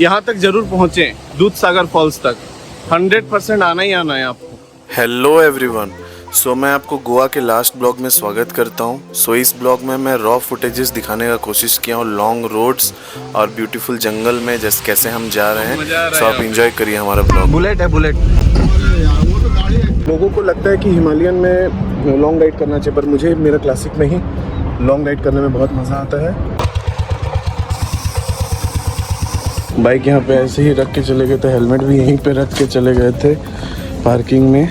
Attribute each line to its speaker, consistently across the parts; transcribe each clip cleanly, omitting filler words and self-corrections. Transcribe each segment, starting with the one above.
Speaker 1: यहाँ तक जरूर पहुँचें, दूध सागर फॉल्स तक 100% आना ही आना है आपको।
Speaker 2: हेलो एवरीवन, सो मैं आपको गोवा के लास्ट ब्लॉग में स्वागत करता हूँ। सो इस ब्लॉग में मैं रॉ फुटेजेस दिखाने का कोशिश किया हूँ लॉन्ग रोड्स और ब्यूटीफुल जंगल में जैसे कैसे हम जा रहे हैं। सो आप एंजॉय करिए हमारा ब्लॉग।
Speaker 1: बुलेट है, बुलेट। लोगों को लगता है कि हिमालयन में लॉन्ग राइड करना चाहिए, पर मुझे मेरा क्लासिक में ही लॉन्ग राइड करने में बहुत मज़ा आता है। बाइक यहाँ पे ऐसे ही रख के चले गए थे, हेलमेट भी यहीं पे रख के चले गए थे पार्किंग में।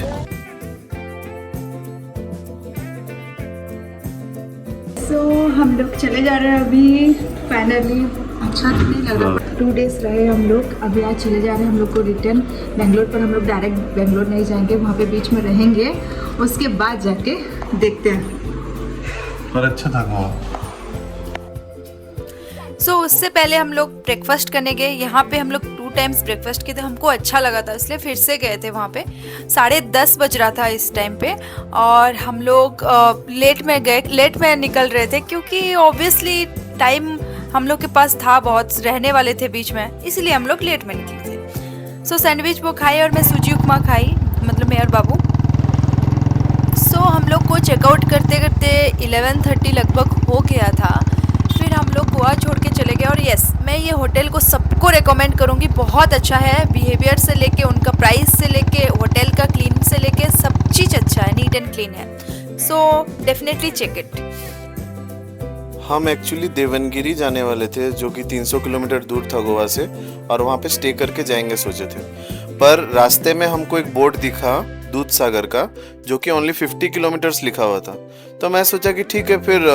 Speaker 3: हम लोग चले जा रहे हैं अभी। फाइनली अच्छा तो नहीं लग रहा, 2 डेज रहे हम लोग, अभी आज चले जा रहे हैं हम लोग को रिटर्न बेंगलोर। पर हम लोग डायरेक्ट बेंगलोर नहीं जाएंगे, वहाँ पे बीच में रहेंगे, उसके बाद जाके देखते हैं।
Speaker 1: पर अच्छा था गोवा।
Speaker 4: सो उससे पहले हम लोग ब्रेकफास्ट करने गए। यहाँ पे हम लोग 2 टाइम्स ब्रेकफास्ट किए थे, हमको अच्छा लगा था इसलिए फिर से गए थे वहाँ पे। 10:30 बज रहा था इस टाइम पे और हम लोग लेट में निकल रहे थे क्योंकि ऑब्वियसली टाइम हम लोग के पास था, बहुत रहने वाले थे बीच में, इसीलिए हम लोग लेट में निकले थे। सो सैंडविच वो खाए और मैं सूजी उपमा खाई, मतलब मैं और बाबू। सो हम लोग को चेकआउट करते करते 11:30 लगभग हो गया था। फिर हम लोग गोवा छोड़ के चले गए। और यस, मैं ये होटल को सबको रेकमेंड करूँगी, बहुत अच्छा है। बिहेवियर से लेके उनका प्राइस से लेके होटल का क्लीन से लेके सब चीज़ अच्छा है, नीट एंड क्लीन है। So definitely check it.
Speaker 2: हम एक्चुअली देवनगिरी जाने वाले थे जो कि 300 किलोमीटर दूर था गोवा से, और वहाँ पे स्टे करके जाएंगे सोचे थे। पर रास्ते में हमको एक बोर्ड दिखा दूध सागर का, जो कि ओनली 50 किलोमीटर्स लिखा हुआ था। तो मैं सोचा कि ठीक है, फिर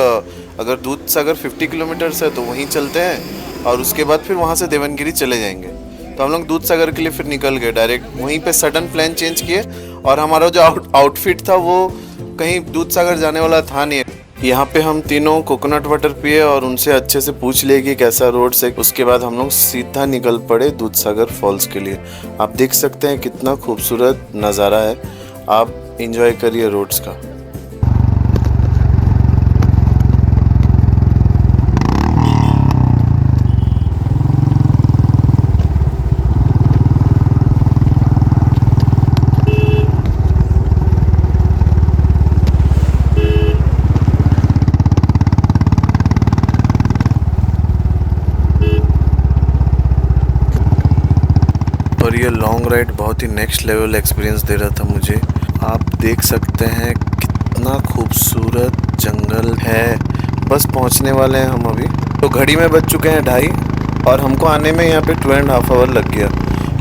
Speaker 2: अगर दूध सागर 50 किलोमीटर्स है तो वहीं चलते हैं और उसके बाद फिर वहाँ से देवनगिरी चले जाएंगे। तो हम लोग दूध सागर के लिए फिर निकल गए डायरेक्ट। वहीं पे सडन प्लान चेंज किए और हमारा जो आउटफिट था वो कहीं दूध सागर जाने वाला था नहीं। यहाँ पे हम तीनों कोकोनट वाटर पिए और उनसे अच्छे से पूछ लिए कि कैसा रोड से। उसके बाद हम लोग सीधा निकल पड़े दूध सागर फॉल्स के लिए। आप देख सकते हैं कितना खूबसूरत नज़ारा है, आप इंजॉय करिए रोड्स का। और ये लॉन्ग राइड बहुत ही नेक्स्ट लेवल एक्सपीरियंस दे रहा था मुझे। आप देख सकते हैं कितना खूबसूरत जंगल है। बस पहुंचने वाले हैं हम अभी। तो घड़ी में बज चुके हैं 2:30 और हमको आने में यहाँ पे 2.5 आवर लग गया।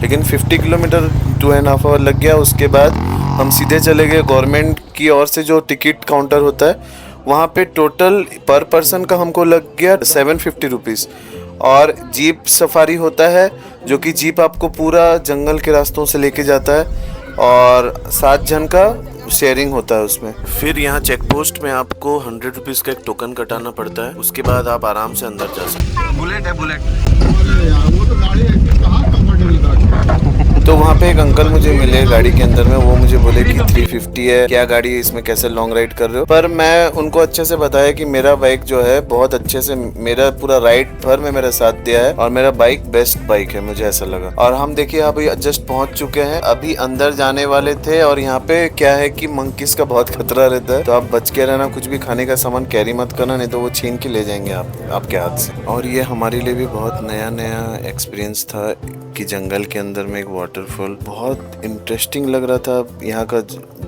Speaker 2: लेकिन 50 किलोमीटर 2.5 आवर लग गया। उसके बाद हम सीधे चले गए गवर्नमेंट की ओर से जो टिकट काउंटर होता है, वहाँ पे टोटल पर पर्सन का हमको लग गया 750 रुपीज़। और जीप सफारी होता है जो कि जीप आपको पूरा जंगल के रास्तों से लेके जाता है और 7 जन का शेयरिंग होता है उसमें। फिर यहाँ चेक पोस्ट में आपको 100 रुपीज़ का एक टोकन कटाना पड़ता है। उसके बाद आप आराम से अंदर जा सकते हैं।
Speaker 1: बुलेट है, बुलेट।
Speaker 5: वो तो गाड़ी है, कहाँ कंफर्टेबल गाड़ी।
Speaker 2: तो वहाँ पे एक अंकल मुझे मिले गाड़ी के अंदर में। वो मुझे बोले कि 350 है, क्या गाड़ी है, इसमें कैसे लॉन्ग राइड कर रहे हो। पर मैं उनको अच्छे से बताया कि मेरा बाइक जो है बहुत अच्छे से मेरा पूरा राइड भर में मेरा साथ दिया है और मेरा बाइक बेस्ट बाइक है, मुझे ऐसा लगा। और हम देखिए अभी जस्ट पहुंच चुके हैं, अभी अंदर जाने वाले थे। और यहाँ पे क्या है कि मंकीज का बहुत खतरा रहता है, तो आप बच के रहना, कुछ भी खाने का सामान कैरी मत करना, नहीं तो वो छीन के ले जाएंगे आपके हाथ से। और ये हमारे लिए भी बहुत नया एक्सपीरियंस था कि जंगल के अंदर में एक वाटरफॉल, बहुत इंटरेस्टिंग लग रहा था। यहाँ का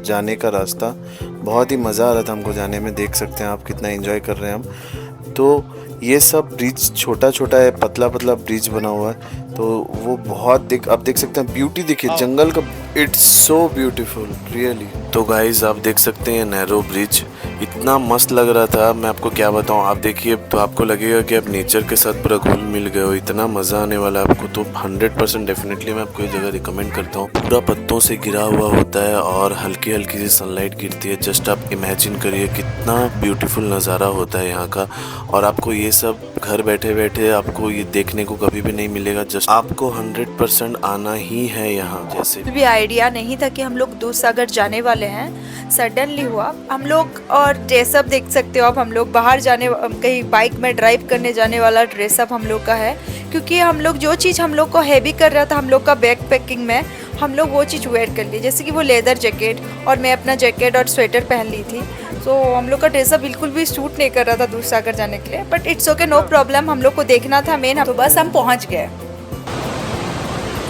Speaker 2: जाने का रास्ता बहुत ही मज़ा आ रहा था हमको जाने में। देख सकते हैं आप कितना एंजॉय कर रहे हैं हम। तो ये सब ब्रिज छोटा छोटा है, पतला पतला ब्रिज बना हुआ है, तो वो बहुत आप देख सकते हैं ब्यूटी। देखिए जंगल का, इट्स सो ब्यूटीफुल रियली। तो गाइज आप देख सकते हैं नैरो ब्रिज इतना मस्त लग रहा था, मैं आपको क्या बताऊं। आप देखिए तो आपको लगेगा कि आप नेचर के साथ पूरा घुल मिल गए हो, इतना मज़ा आने वाला है आपको। तो 100% डेफिनेटली मैं आपको ये जगह रिकमेंड करता हूँ। पूरा पत्तों से घिरा हुआ होता है और हल्की हल्की सी सनलाइट गिरती है। जस्ट आप इमेजिन करिए कितना ब्यूटीफुल नज़ारा होता है यहाँ का। और आपको ये ये सब घर बैठे बैठे आपको ये देखने को कभी भी नहीं मिलेगा। जस्ट आपको 100% आना ही है यहाँ। जैसे
Speaker 4: भी आइडिया नहीं था कि हम लोग दूधसागर जाने वाले हैं, सडनली हुआ हम लोग। और ड्रेसअप देख सकते हो आप, हम लोग बाहर जाने कहीं बाइक में ड्राइव करने जाने वाला ड्रेसअप हम लोग का है, क्योंकि हम लोग जो चीज़ हम लोग को हैवी कर रहा था हम लोग का बैग पैकिंग में, हम लोग वो चीज़ वेयर कर ली, जैसे कि वो लेदर जैकेट और मैं अपना जैकेट और स्वेटर पहन ली थी। तो हम लोग का ड्रेसअप बिल्कुल भी सूट नहीं कर रहा था दूधसागर जाने के लिए, but it's okay, no problem. हम लोग को देखना था मेन, तो बस हम पहुंच गए।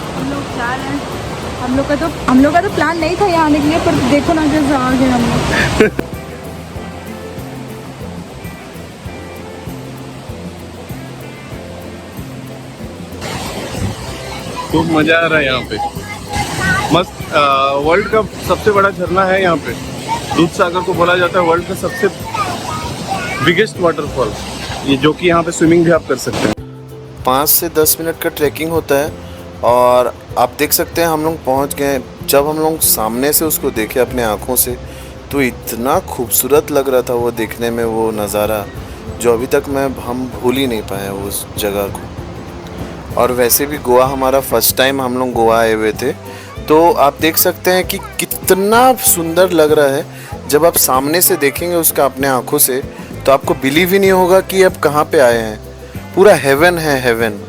Speaker 4: हम लोग जा रहे हैं। हम लोग का तो प्लान नहीं था यहाँ आने के लिए, पर देखो ना जैसे आ गए हम लोग।
Speaker 1: खूब मजा आ रहा है यहाँ पे, मस्त। वर्ल्ड का सबसे बड़ा झरना है यहाँ पे, दूधसागर को बोला जाता है वर्ल्ड का सबसे बिगेस्ट वाटरफॉल, ये जो कि यहाँ पे स्विमिंग भी आप कर सकते हैं।
Speaker 2: 5 से 10 मिनट का ट्रैकिंग होता है और आप देख सकते हैं हम लोग पहुँच गए। जब हम लोग सामने से उसको देखे अपने आँखों से तो इतना खूबसूरत लग रहा था वो देखने में, वो नज़ारा जो अभी तक हम भूल ही नहीं पाए उस जगह को। और वैसे भी गोवा हमारा फर्स्ट टाइम हम लोग गोवा आए हुए थे, तो आप देख सकते हैं कि कितना सुंदर लग रहा है। जब आप सामने से देखेंगे उसका अपने आँखों से तो आपको बिलीव ही नहीं होगा कि अब कहाँ पे आए हैं। पूरा हेवन है, हेवन।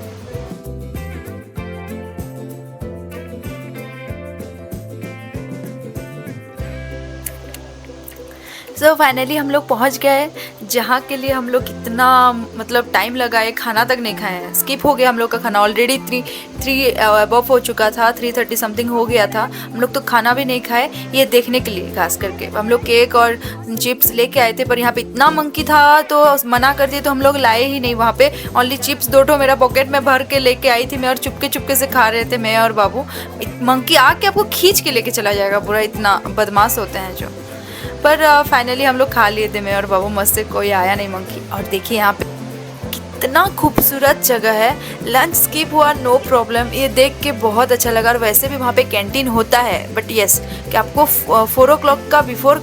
Speaker 4: सो फाइनली हम लोग पहुंच गए जहाँ के लिए हम लोग कितना मतलब टाइम लगाए, खाना तक नहीं खाए हैं, स्किप हो गया हम लोग का खाना। ऑलरेडी 3 अबव हो चुका था, 3:30 समथिंग हो गया था। हम लोग तो खाना भी नहीं खाए ये देखने के लिए। खास करके हम लोग केक और चिप्स लेके आए थे, पर यहाँ पे इतना मंकी था तो मना कर दिए, तो हम लोग लाए ही नहीं वहाँ पे। ओनली चिप्स 2 मेरा पॉकेट में भर के लेके आई थी मैं, और चुपके से खा रहे थे मैं और बाबू। मंकी आके आपको खींच के लेके चला जाएगा पूरा, इतना बदमाश होते हैं जो। पर फाइनली हम लोग खा लिए थे मैं और बाबू, मस्त से कोई आया नहीं मंकी। और देखिए यहाँ पे कितना खूबसूरत जगह है। लंच स्किप हुआ, नो प्रॉब्लम, ये देख के बहुत अच्छा लगा। और वैसे भी वहाँ पे कैंटीन होता है, बट यस कि आपको 4 o'clock का बिफोर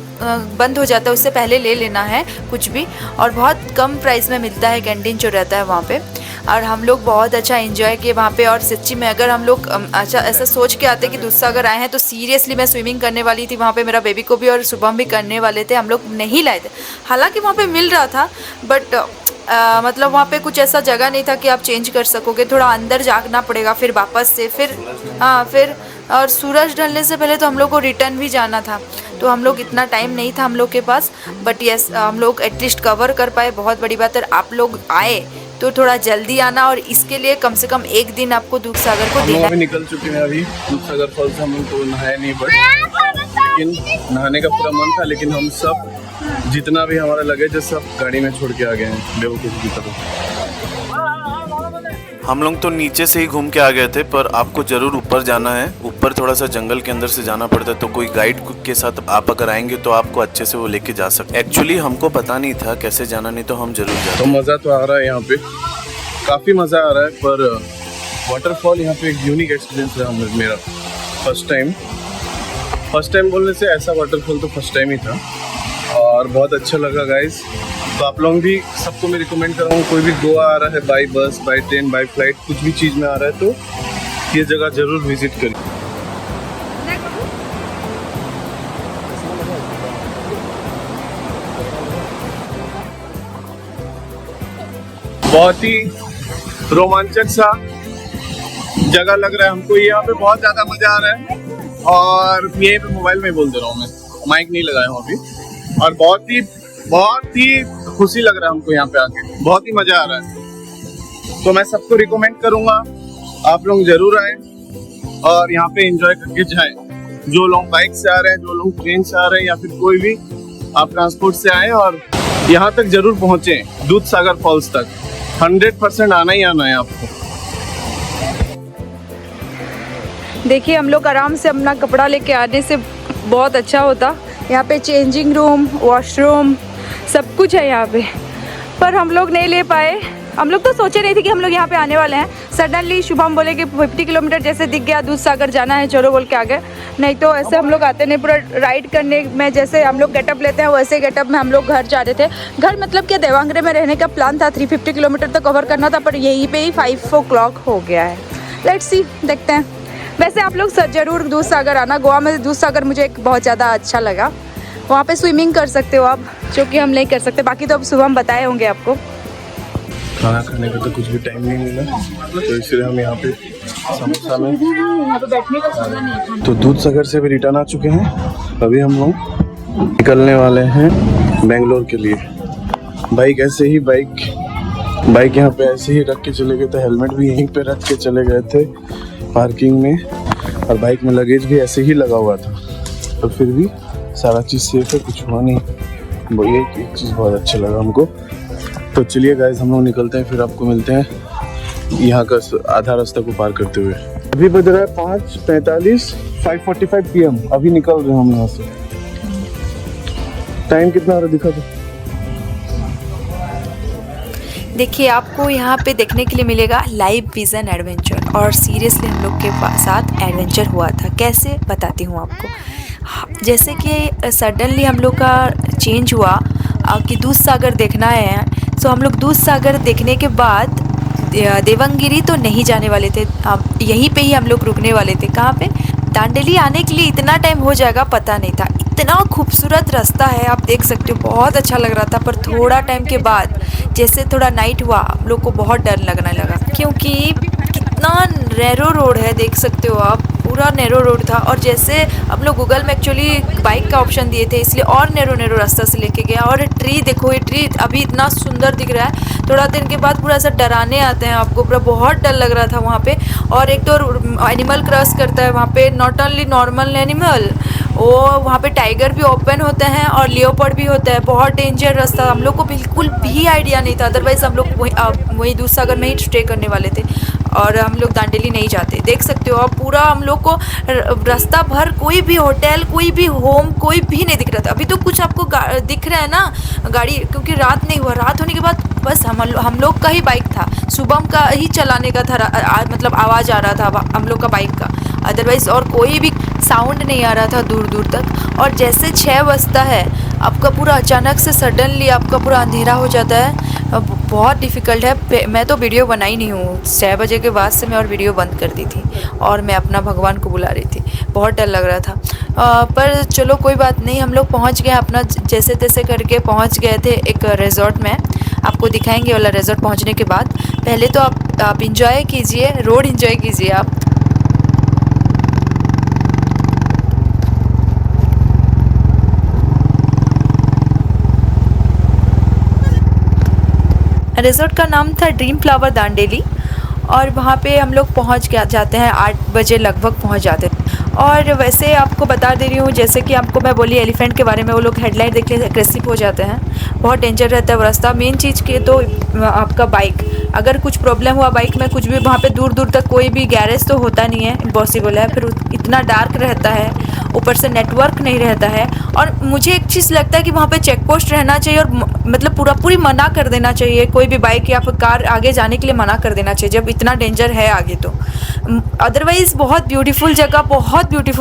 Speaker 4: बंद हो जाता है, उससे पहले ले लेना है कुछ भी। और बहुत कम प्राइस में मिलता है कैंटीन जो रहता है वहाँ पे। और हम लोग बहुत अच्छा एंजॉय किए वहाँ पे। और सच्ची में अगर हम लोग अच्छा ऐसा सोच के आते कि दूधसागर आए हैं तो सीरियसली मैं स्विमिंग करने वाली थी वहाँ पे, मेरा बेबी को भी और शुभम भी करने वाले थे, हम लोग नहीं लाए थे। हालांकि वहाँ पे मिल रहा था, बट मतलब वहाँ पे कुछ ऐसा जगह नहीं था कि आप चेंज कर सकोगे, थोड़ा अंदर जाना पड़ेगा फिर वापस से। फिर और सूरज ढलने से पहले तो हम लोग को रिटर्न भी जाना था, तो हम लोग इतना टाइम नहीं था हम लोग के पास। बट यस हम लोग एटलीस्ट कवर कर पाए, बहुत बड़ी बात है। आप लोग आए तो थोड़ा जल्दी आना, और इसके लिए कम से कम 1 दिन आपको दूधसागर को देना।
Speaker 1: अभी निकल चुके हैं, अभी दूधसागर फॉल से हम लोग तो नहाए नहीं, बट लेकिन नहाने का पूरा मन था। लेकिन हम सब जितना भी हमारा लगेज सब गाड़ी में छोड़ के आ गए हैं बेवकूफ़ की तरह।
Speaker 2: हम लोग तो नीचे से ही घूम के आ गए थे, पर आपको ज़रूर ऊपर जाना है। ऊपर थोड़ा सा जंगल के अंदर से जाना पड़ता है, तो कोई गाइड के साथ आप अगर आएंगे तो आपको अच्छे से वो लेके जा सकते। एक्चुअली हमको पता नहीं था कैसे जाना, नहीं तो हम जरूर जाते।
Speaker 1: तो मज़ा तो आ रहा है यहाँ पे, काफ़ी मज़ा आ रहा है। पर वाटरफॉल यहाँ पे एक यूनिक एक्सपीरियंस रहा मेरा। फर्स्ट टाइम बोलने से ऐसा वाटरफॉल तो फर्स्ट टाइम ही था, और बहुत अच्छा लगा गाइस। तो आप लोग भी सबको मैं रिकमेंड करूँगा, कोई भी गोवा आ रहा है by bus, by train, by flight, कुछ भी चीज़ में आ रहा है तो ये जगह ज़रूर विजिट करिए। बहुत ही रोमांचक सा जगह लग रहा है हमको, यहाँ पे बहुत ज़्यादा मज़ा आ रहा है। और यहीं पे मोबाइल में बोल दे रहा हूँ मैं, माइक नहीं लगाया हूँ अभी। और बहुत ही खुशी लग रहा है हमको यहाँ पे आके, बहुत ही मजा आ रहा है। तो मैं सबको रिकमेंड करूंगा आप लोग जरूर आए और यहाँ पे एंजॉय करके जाएं। जो लोग बाइक से आ रहे हैं, जो लोग ट्रेन से आ रहे हैं, या फिर कोई भी आप ट्रांसपोर्ट से आए और यहाँ तक जरूर पहुँचे, दूधसागर फॉल्स तक 100% आना ही आना है आपको।
Speaker 3: देखिए हम लोग आराम से अपना कपड़ा लेके आने से बहुत अच्छा होता। यहाँ पे चेंजिंग रूम, वॉशरूम सब कुछ है यहाँ पे, पर हम लोग नहीं ले पाए। हम लोग तो सोचे नहीं थे कि हम लोग यहाँ पे आने वाले हैं। सडनली शुभम बोले कि 50 किलोमीटर जैसे दिख गया, दूधसागर जाना है, चलो बोल के आ गए। नहीं तो ऐसे हम लोग आते नहीं, पूरा राइड करने में जैसे हम लोग गेटअप लेते हैं वैसे गेटअप में हम लोग घर जा रहे थे। घर मतलब कि देवांगरे में रहने का प्लान था, 350 किलोमीटर तो कवर करना था, पर यहीं पे ही 5 o'clock हो गया है। लेट्स सी, देखते हैं। वैसे आप लोग ज़रूर दूध सागर आना। गोवा में दूध सागर मुझे एक बहुत ज़्यादा अच्छा लगा। वहाँ पे स्विमिंग कर सकते हो आप, जो कि हम नहीं कर सकते। बाकी तो अब सुबह हम बताए होंगे आपको।
Speaker 1: खाना खाने का तो कुछ भी टाइम नहीं मिला, तो इसलिए हम यहाँ पे समोसा में
Speaker 3: यहाँ पे बैठने का समय नहीं।
Speaker 1: तो दूध सागर से भी रिटर्न आ चुके हैं। अभी हम लोग निकलने वाले हैं बेंगलोर के लिए। बाइक ऐसे ही बाइक यहाँ पे ऐसे ही रख के चले गए थे, हेलमेट भी यहीं पे रख के चले गए थे पार्किंग में, और बाइक में लगेज भी ऐसे ही लगा हुआ था। तो फिर भी सारा चीज़ सेफ है, कुछ हुआ नहीं। वो ये एक चीज़ बहुत अच्छा लगा हमको। तो चलिए गाइस, हम लोग निकलते हैं, फिर आपको मिलते हैं यहाँ का आधा रास्ता को पार करते हुए। अभी बज रहा है 5:45, 5:45 PM। अभी निकल रहे हैं हम यहाँ से। टाइम कितना हो रहा दिखा दो।
Speaker 4: देखिए, आपको यहाँ पे देखने के लिए मिलेगा लाइव विजन एडवेंचर, और सीरियसली हम लोग के साथ एडवेंचर हुआ था। कैसे बताती हूँ आपको। जैसे कि सडनली हम लोग का चेंज हुआ कि दूध सागर देखना है, सो हम लोग दूध सागर देखने के बाद देवंगिरी तो नहीं जाने वाले थे, यहीं पे ही हम लोग रुकने वाले थे। कहाँ पे? दांडेली आने के लिए इतना टाइम हो जाएगा पता नहीं था। इतना खूबसूरत रास्ता है, आप देख सकते हो, बहुत अच्छा लग रहा था। पर थोड़ा टाइम के बाद जैसे थोड़ा नाइट हुआ, हम लोग को बहुत डर लगने लगा, क्योंकि कितना नैरो रोड है, देख सकते हो आप, पूरा नैरो रोड था। और जैसे हम लोग गूगल में एक्चुअली बाइक का ऑप्शन दिए थे, इसलिए और नैरो रास्ता से लेके गया। और ट्री देखो, ये ट्री अभी इतना सुंदर दिख रहा है, थोड़ा दिन के बाद पूरा ऐसा डराने आते हैं आपको, पूरा बहुत डर लग रहा था वहाँ पे। और एक तो एनिमल क्रॉस करता है वहाँ पे, नॉट ओनली नॉर्मल एनिमल, वो वहाँ पे टाइगर भी ओपन होते हैं और लियोपर्ड भी होता है। बहुत डेंजर रास्ता, हम लोग को बिल्कुल भी आइडिया नहीं था। अदरवाइज़ हम लोग वहीं दूध सागर में ही स्टे करने वाले थे, और हम लोग दांडेली नहीं जाते। देख सकते हो आप, पूरा हम लोग को रास्ता भर कोई भी होटल, कोई भी होम, कोई भी नहीं दिख रहा था। अभी तो कुछ आपको दिख रहा है ना गाड़ी, क्योंकि रात नहीं हुआ। रात होने के बाद बस हम लोग का ही बाइक था, शुभम का ही चलाने का था, मतलब आवाज़ आ रहा था हम लोग का बाइक का। अदरवाइज़ और कोई भी साउंड नहीं आ रहा था दूर दूर तक। और जैसे 6 बजता है, आपका पूरा अचानक से सडनली आपका पूरा अंधेरा हो जाता है। बहुत डिफ़िकल्ट है। मैं तो वीडियो बनाई नहीं हूँ, 6 बजे के बाद से मैं और वीडियो बंद कर दी थी, और मैं अपना भगवान को बुला रही थी। बहुत डर लग रहा था, पर चलो कोई बात नहीं। हम लोग पहुँच गए, अपना जैसे तैसे करके पहुँच गए थे एक रिजॉर्ट में। आपको दिखाएंगे वाला रिजॉर्ट पहुँचने के बाद। पहले तो आप इंजॉय कीजिए, रोड इंजॉय कीजिए आप। रिजॉर्ट का नाम था ड्रीम फ्लावर दांडेली, और वहाँ पे हम लोग पहुँच जाते हैं 8 बजे लगभग पहुँच जाते हैं। और वैसे आपको बता दे रही हूँ, जैसे कि आपको मैं बोली एलिफेंट के बारे में, वो लोग हेडलाइट देख के एग्रेसिव हो जाते हैं, बहुत डेंजर रहता है वो रास्ता। मेन चीज़ के तो आपका बाइक, अगर कुछ प्रॉब्लम हुआ बाइक में कुछ भी, वहाँ पे दूर दूर तक कोई भी गैरेज तो होता नहीं है, इम्पॉसिबल है। फिर इतना डार्क रहता है, ऊपर से नेटवर्क नहीं रहता है। और मुझे एक चीज़ लगता है कि वहाँ पे चेक पोस्ट रहना चाहिए, और मतलब पूरी मना कर देना चाहिए, कोई भी बाइक या फिर कार आगे जाने के लिए मना कर देना चाहिए जब इतना डेंजर है आगे तो। अदरवाइज़ बहुत ब्यूटीफुल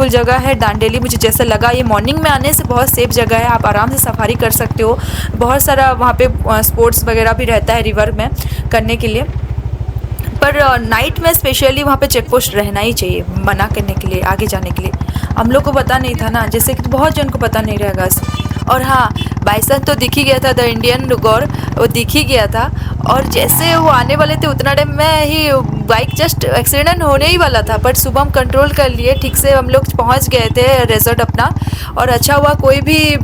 Speaker 4: जगह है दांडेली, मुझे जैसा लगा। ये मॉर्निंग में आने से बहुत सेफ जगह है, आप आराम से सफारी कर सकते हो। बहुत सारा वहाँ पे स्पोर्ट्स वगैरह भी रहता है रिवर में करने के लिए, पर नाइट में स्पेशली वहाँ पे चेक पोस्ट रहना ही चाहिए, मना करने के लिए, आगे जाने के लिए। हम लोग को पता नहीं था ना, जैसे कि बहुत जन को पता नहीं रहेगा। और हाँ, बाइसन तो दिख ही गया था, द इंडियन गौर वो दिख ही गया था। और जैसे वो आने वाले थे उतना टाइम में ही बाइक जस्ट एक्सीडेंट होने ही वाला था, बट सुबह हम कंट्रोल कर लिए ठीक से, हम लोग पहुँच गए थे रिजॉर्ट अपना। और अच्छा हुआ कोई भी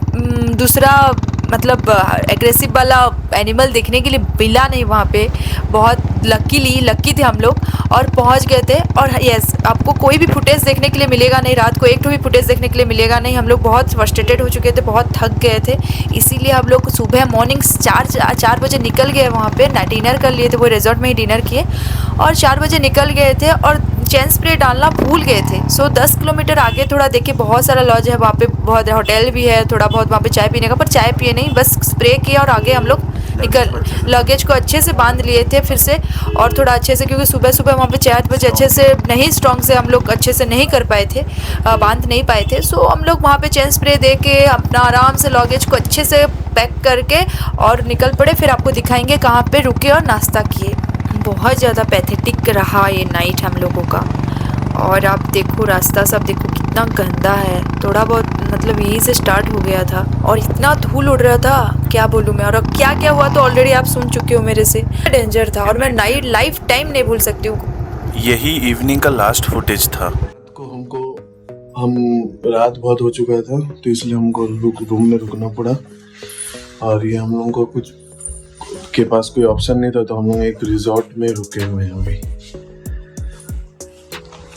Speaker 4: दूसरा मतलब एग्रेसिव वाला एनिमल देखने के लिए मिला नहीं वहाँ पे। बहुत लक्की थे हम लोग, और पहुँच गए थे। और यस, आपको कोई भी फुटेज देखने के लिए मिलेगा नहीं, रात को एक भी फुटेज देखने के लिए मिलेगा नहीं। हम लोग बहुत फ्रस्ट्रेटेड हो चुके थे, बहुत थक गए थे, इसीलिए हम लोग सुबह मॉर्निंग 4 बजे निकल गए वहाँ पे। डिनर कर लिए थे, वो रिजॉर्ट में ही डिनर किए, और 4 बजे निकल गए थे। और चेन स्प्रे डालना भूल गए थे। सो 10 किलोमीटर आगे थोड़ा देखिए, बहुत सारा लॉज है वहाँ पे, बहुत होटल भी है, थोड़ा बहुत वहाँ पे चाय पीने का, पर चाय पिए नहीं, बस स्प्रे किया और आगे हम लोग लगेज को अच्छे से बांध लिए थे फिर से, और थोड़ा अच्छे से, क्योंकि सुबह सुबह वहाँ पे 4 बजे अच्छे से नहीं, स्ट्रॉन्ग से हम लोग अच्छे से नहीं कर पाए थे, बांध नहीं पाए थे। सो हम लोग वहाँ पे चेन स्प्रे दे के अपना आराम से लगेज को अच्छे से पैक करके और निकल पड़े। फिर आपको दिखाएंगे कहाँ पे रुके और नाश्ता किए। बहुत ज़्यादा पैथेटिक रहा ये नाइट हम लोगों का। और आप देखो रास्ता सब देखो कितना गंदा है, थोड़ा बहुत मतलब यहीं से स्टार्ट हो गया था और इतना धूल उड़ रहा था, क्या बोलूँ मैं। और अब क्या क्या हुआ तो ऑलरेडी आप सुन चुके हो मेरे से। डेंजर था और मैं नाइट लाइफ टाइम नहीं भूल सकती हूँ।
Speaker 2: यही इवनिंग का लास्ट फुटेज था।
Speaker 1: हम रात बहुत हो चुका था तो इसलिए हमको रूम में रुकना पड़ा, और ये हम लोगों को कुछ के पास कोई ऑप्शन नहीं था, तो हम लोग एक रिजॉर्ट में रुके हुए हैं अभी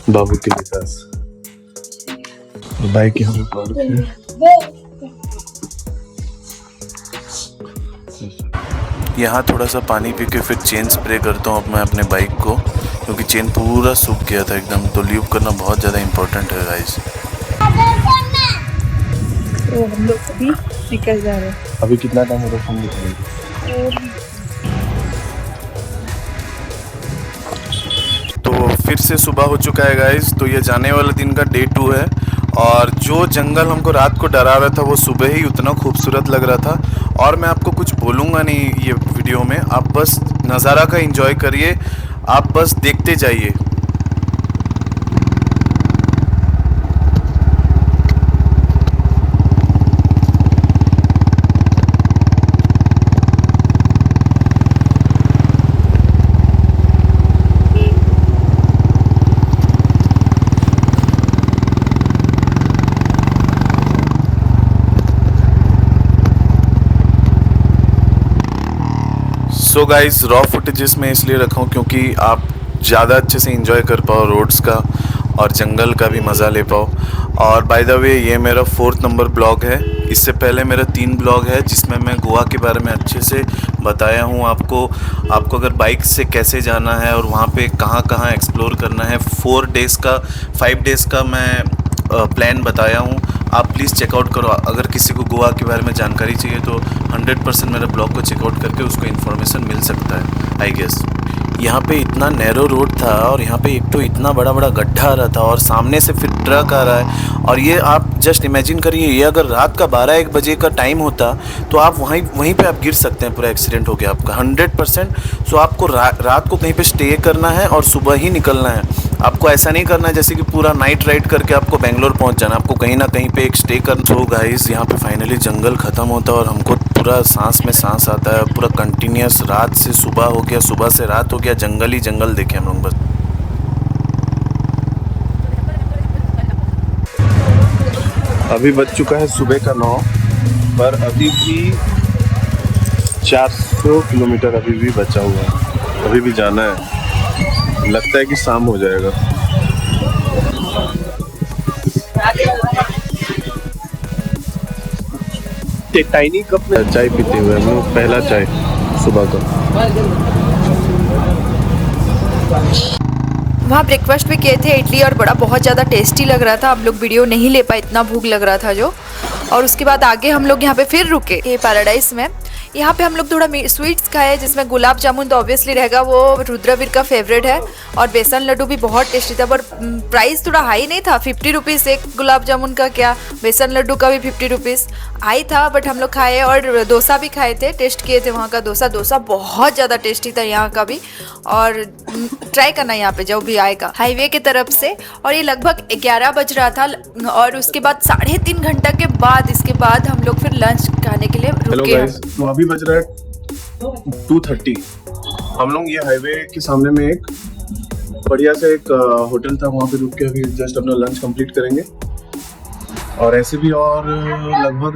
Speaker 1: बाबू के पास। बाइक यहाँ पे पार्क है।
Speaker 2: यहाँ थोड़ा सा पानी पी के फिर चेन स्प्रे करता हूँ अब मैं अपने बाइक को, क्योंकि चेन पूरा सूख गया था एकदम। तो ल्यूब करना बहुत ज़्यादा इम्पोर्टेंट है गाइस।
Speaker 3: तो हम लोग अभी निकल जा रहे हैं।
Speaker 1: अभी कितना टाइम होगा फोन दिखाएंगे।
Speaker 2: तो फिर से सुबह हो चुका है गाइस। तो ये जाने वाला दिन का डे 2 है, और जो जंगल हमको रात को डरा रहा था वो सुबह ही उतना खूबसूरत लग रहा था। और मैं आपको कुछ बोलूँगा नहीं ये वीडियो में, आप बस नज़ारा का एंजॉय करिए, आप बस देखते जाइए। सो गाइस, रॉ फुटेजेस में इसलिए रखा हूँ क्योंकि आप ज़्यादा अच्छे से एंजॉय कर पाओ रोड्स का और जंगल का भी मज़ा ले पाओ। और बाय द वे ये मेरा 4th नंबर ब्लॉग है। इससे पहले मेरा 3 ब्लॉग है जिसमें मैं गोवा के बारे में अच्छे से बताया हूँ आपको अगर बाइक से कैसे जाना है और वहाँ पे कहाँ कहाँ एक्सप्लोर करना है। 4 डेज़ का 5 डेज़ का मैं प्लान बताया हूँ। आप प्लीज़ चेकआउट करो। अगर किसी को गोवा के बारे में जानकारी चाहिए तो 100% मेरे ब्लॉग को चेकआउट करके उसको इन्फॉर्मेशन मिल सकता है आई गेस। यहाँ पे इतना नैरो रोड था और यहाँ पे एक तो इतना बड़ा बड़ा गड्ढा आ रहा था और सामने से फिर ट्रक आ रहा है। और ये आप जस्ट इमेजिन करिए, ये अगर रात का 12-1 बजे का टाइम होता तो आप वहीं पे आप गिर सकते हैं, पूरा एक्सीडेंट हो गया आपका 100%। सो आपको रात को कहीं पे स्टे करना है और सुबह ही निकलना है। आपको ऐसा नहीं करना है जैसे कि पूरा नाइट राइड करके आपको बेंगलोर पहुंच जाना। आपको कहीं ना कहीं पे एक स्टे करना। तो गाइस यहाँ पे फाइनली जंगल ख़त्म होता है और हमको पूरा सांस में सांस आता है। पूरा कंटिन्यूस रात से सुबह हो गया, सुबह से रात हो गया, जंगल ही जंगल देखे हम लोग बस।
Speaker 1: अभी बज चुका है सुबह का 9, पर अभी भी 400 किलोमीटर अभी भी बचा हुआ है। अभी भी जाना है, लगता है कि शाम हो जाएगा। टाइनी कप में चाय पीते हुए हम लोग, पहला चाय सुबह का।
Speaker 4: वहाँ ब्रेकफास्ट भी किए थे, इडली और बड़ा बहुत ज़्यादा टेस्टी लग रहा था। हम लोग वीडियो नहीं ले पाए, इतना भूख लग रहा था जो। और उसके बाद आगे हम लोग यहाँ पे फिर रुके ये पैराडाइज में। यहाँ पे हम लोग थोड़ा स्वीट्स खाए, जिसमें गुलाब जामुन तो ऑब्वियसली रहेगा, वो रुद्रवीर का फेवरेट है। और बेसन लड्डू भी बहुत टेस्टी था, पर प्राइस थोड़ा हाई नहीं था। 50 रुपीज़ एक गुलाब जामुन का, क्या बेसन लड्डू का भी 50 रुपीज़ हाई था। बट हम लोग खाए और डोसा भी खाए थे, टेस्ट किए थे वहाँ का डोसा बहुत ज़्यादा टेस्टी था यहाँ का भी। और ट्राई करना यहाँ पे जब भी आएगा हाईवे की तरफ से। और ये लगभग 11 बज रहा था और उसके बाद 3.5 घंटा के बाद इसके बाद हम लोग फिर लंच खाने के लिए रुके।
Speaker 1: तो अभी बज रहा है 2:30। हम लोग ये हाईवे के सामने में एक बढ़िया सा एक होटल था, वहाँ पे रुक के अभी जस्ट अपना लंच कंप्लीट करेंगे। और ऐसे भी और लगभग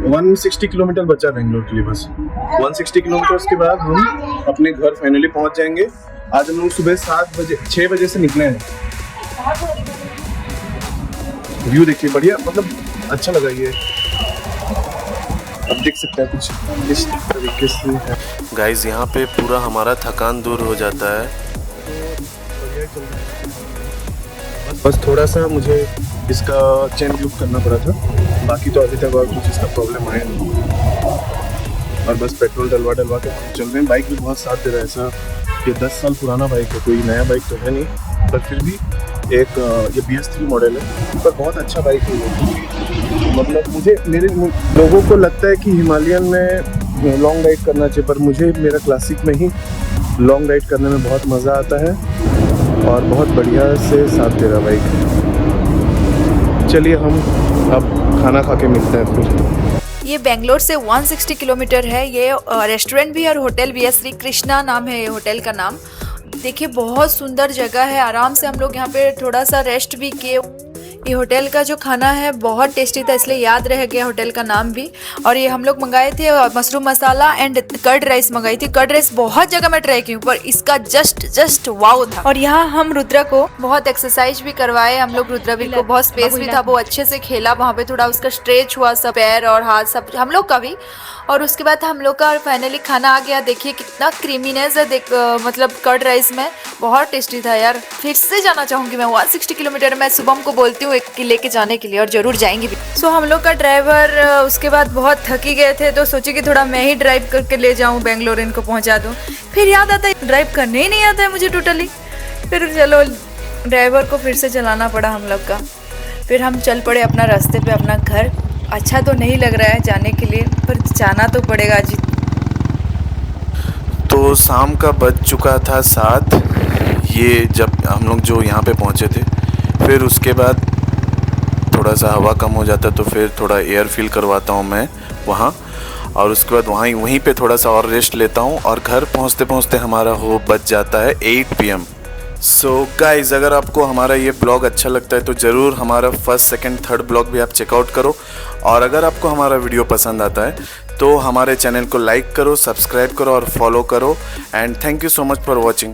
Speaker 1: 160 किलोमीटर बचा बेंगलोर के लिए बस। 160 किलोमीटर के बाद हम अपने घर फाइनली पहुंच जाएंगे। आज हम लोग सुबह 6 बजे से निकले हैं। व्यू देखिए बढ़िया, मतलब अच्छा लगा ये। अब देख सकते हैं कुछ इस तरीके से है।
Speaker 2: गाइस यहाँ पे पूरा हमारा थकान दूर हो जाता है।
Speaker 1: बस थोड़ा सा मुझे इसका चेन लूप करना पड़ा था, बाकी तो अभी तक और कुछ इसका प्रॉब्लम आया नहीं। और बस पेट्रोल डलवा के हम चल रहे हैं। बाइक भी बहुत साथ दे रहा है, ऐसा ये 10 साल पुराना बाइक है, कोई नया बाइक तो है नहीं, पर फिर भी एक ये BS3 मॉडल है, पर बहुत अच्छा बाइक है ये। मतलब मेरे लोगों को लगता है कि हिमालयन में लॉन्ग राइड करना चाहिए, पर मुझे मेरा क्लासिक में ही लॉन्ग राइड करने में बहुत मज़ा आता है और बहुत बढ़िया से साथ दे रहा बाइक। चलिए हम अब खाना खा के मिलते हैं फिर।
Speaker 4: ये बेंगलोर से 160 किलोमीटर है। ये रेस्टोरेंट भी और होटल भी है, श्री कृष्णा नाम है ये होटल का नाम। देखिए बहुत सुंदर जगह है, आराम से हम लोग यहाँ पे थोड़ा सा रेस्ट भी किए। ये होटल का जो खाना है बहुत टेस्टी था, इसलिए याद रह गया होटल का नाम भी। और ये हम लोग मंगाए थे mushroom masala and curd rice मंगाई थी। कर्ड राइस बहुत जगह मैं ट्राई की हूँ, पर इसका जस्ट वाव था। और यहाँ हम रुद्रा को बहुत एक्सरसाइज भी करवाए हम लोग। रुद्रा भी को बहुत स्पेस भी था, वो अच्छे से खेला वहाँ पे, थोड़ा उसका स्ट्रेच हुआ सब, पैर और हाथ सब हम लोग का भी। और उसके बाद हम लोग का फाइनली खाना आ गया। देखिए कितना क्रीमीनेस है, मतलब कर्ड राइस में बहुत टेस्टी था यार। फिर से जाना चाहूँगी मैं, 160 किलोमीटर मैं शुभम को बोलती हूँ एक लेके जाने के लिए, और ज़रूर जाएंगी भी। सो हम लोग का ड्राइवर उसके बाद बहुत थकी गए थे, तो सोचे कि थोड़ा मैं ही ड्राइव करके ले जाऊँ बेंगलोर, इनको पहुँचा दूँ। फिर याद आता है ड्राइव करने ही नहीं आता है मुझे टोटली। फिर चलो ड्राइवर को फिर से चलाना पड़ा हम लोग का। फिर हम चल पड़े अपना रास्ते पे अपना घर। अच्छा तो नहीं लग रहा है जाने के लिए, पर जाना तो पड़ेगा जी।
Speaker 2: तो शाम का बज चुका था 7, ये जब हम लोग जो यहाँ पे पहुँचे थे। फिर उसके बाद थोड़ा सा हवा कम हो जाता तो फिर थोड़ा एयर फील करवाता हूँ मैं वहाँ, और उसके बाद वहीं पे थोड़ा सा और रेस्ट लेता हूँ, और घर पहुँचते पहुँचते हमारा बज जाता है 8 PM। सो गाइज़, अगर आपको हमारा ये ब्लॉग अच्छा लगता है तो ज़रूर हमारा फर्स्ट, सेकंड, थर्ड ब्लॉग भी आप चेकआउट करो। और अगर आपको हमारा वीडियो पसंद आता है तो हमारे चैनल को लाइक करो, सब्सक्राइब करो और फॉलो करो। And thank you so much for watching.